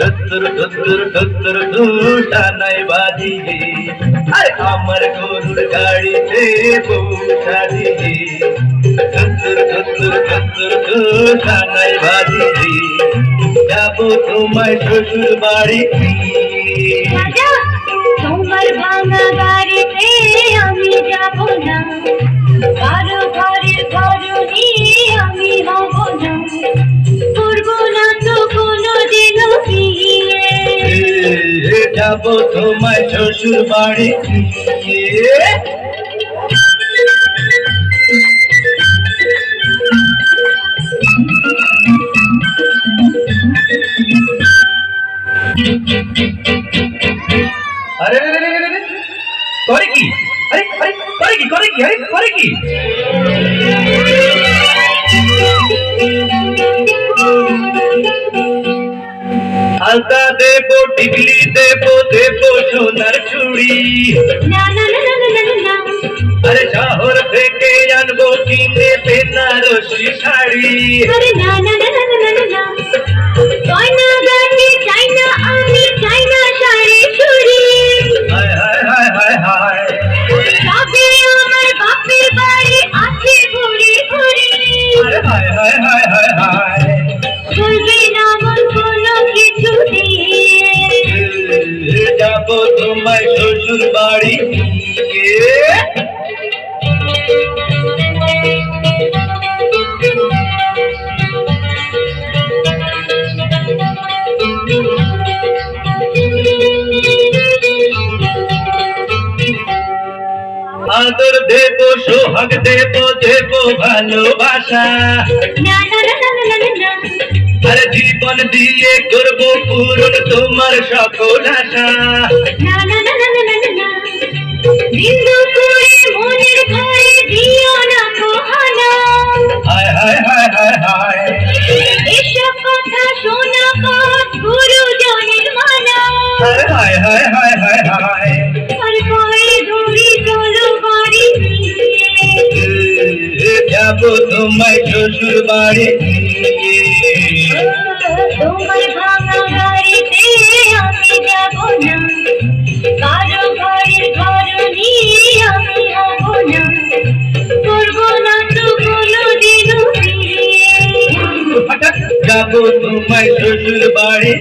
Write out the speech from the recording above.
ধুত্তুর ধুত্তুর ধুত্তুর ধুটানাই বাজি আরে আমার গরুর গাড়িতে বসা দিদি ধুত্তুর ধুত্তুর ধুত্তুর ধুটানাই বাজি যাবো তোমায় শ্বশুর বাড়ি তোমার ভাঙা বাড়িতে আমি যাব না কারো ঘরের ঘরনি আমি হব না করবো না তো কোনোদিনও বিয়ে যাবো তোমায় শ্বশুর বাড়ি अरे करे की अरे अरे करे की करे की अरे करे की आलता देबो टिकली देबो देबो सोनार चूड़ी ना ना ना ना ना ना अरे शहर থেকে আনবো কিনে বেনারসি শাড়ি अरे ना ना ना ना ना ना চাইনা গাড়ি চাইনা আমি চাইনা শাড়ি চুড়ি हाय हाय हाय हाय हाय সবে আমার বাপের বাড়ি আছে ঘুরি ঘুরি अरे हाय हाय हाय हाय हाय বলবে না মন কোনো কিছু দিয়ে যাবো তোমায় শ্বশুর বাড়ি आदर देबो सोहाग देबो देबो भालोबासा ना ना ना ना ना ना अरे जीवन दिए करबो पूरन तुम्हार सकल आशा ना ना ना ना ना ना बिंदु করে মনের ঘরে দিও না কোহানা हाय हाय हाय हाय हाय এসব কথা শোনা পর গুরুজনের মানা अरे हाय हाय हाय हाय हाय আর কয়ে ঘুরি চলো বাড়ি যাবো তোমায় শ্বশুর বাড়ি তোমার ভাঙা বাড়িতে আমি যাব না কারো ঘরের ঘরনি আমি হব না করবো না তো কোনোদিনও বিয়ে যাবো তোমায় শ্বশুর বাড়ি